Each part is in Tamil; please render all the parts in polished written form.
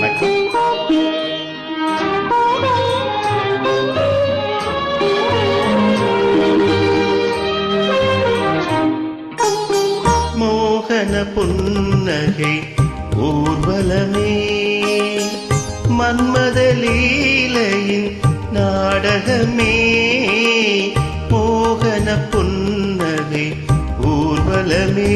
வணக்கம். மோகன புன்னகை ஊர்வலமே, மன்மத லீலையின் நாடகமே. மோகன புன்னகை ஊர்வலமே.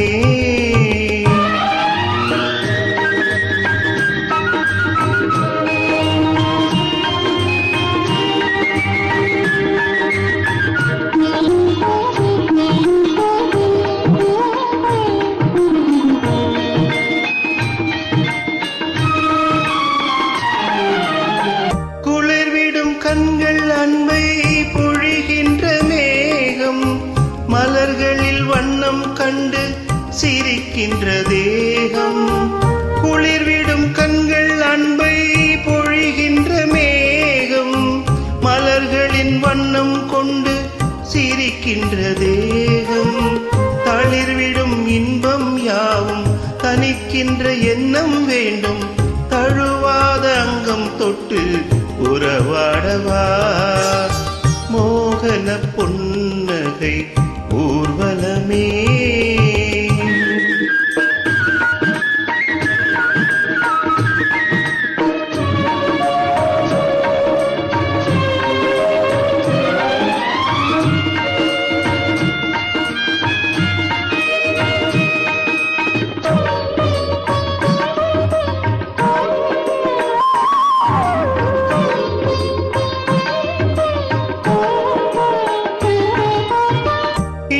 கண்கள் அன்பை பொழிகின்ற மேகம், மலர்களில் வண்ணம் கண்டு சிரிக்கின்ற தேகம். குளிர்விடும் கண்கள் அன்பை பொழிகின்ற மேகம், மலர்களின் வண்ணம் கொண்டு சிரிக்கின்ற தேகம். தளிர்விடும் இன்பம் யாவும் தணிக்கின்ற எண்ணம் வேண்டும். தழுவாத அங்கம் தொட்டு உறவாடவா, மோகன புன்னகை ஊர்வலமே.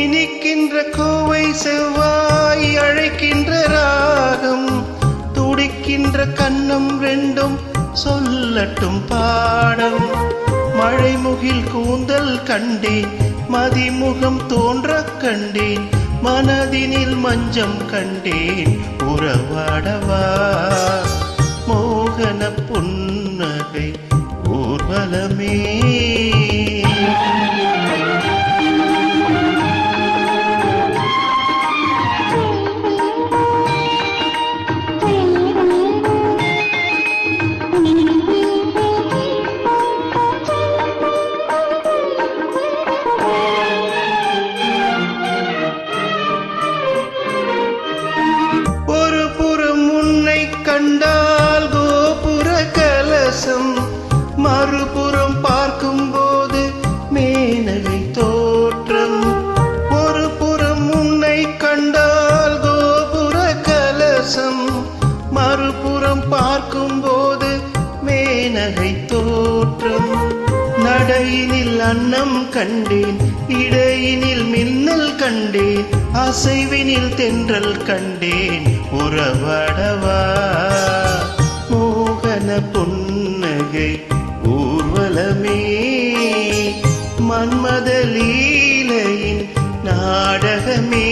இனிக்கின்ற கோவை செவ்வாய் அழைக்கின்ற ராகம், துடிக்கின்ற கண்ணம் ரெண்டும் சொல்லட்டும் பாடம். மழைமுகில் கூந்தல் கண்டேன், மதிமுகம் தோன்ற கண்டேன், மனதினில் மஞ்சம் கண்டேன், உறவாடவா, மோகன புன்னகை ஊர்வலமே. கண்டால் கோபுர கலசம், மறுபுறம் பார்க்கும் போது மேனகை தோற்றம். ஒரு புறம் உன்னை கண்டால் கோபுர கலசம், மறுபுறம் பார்க்கும் போது மேனகை தோற்றம். நடையினில் அன்னம் கண்டேன், இடையினில் மின்னல் கண்டேன், அசைவினில் தென்றல் கண்டேன், உறவாடவா, மோகன புன்னகை ஊர்வலமே. மன்மத லீலையின் நாடகமே.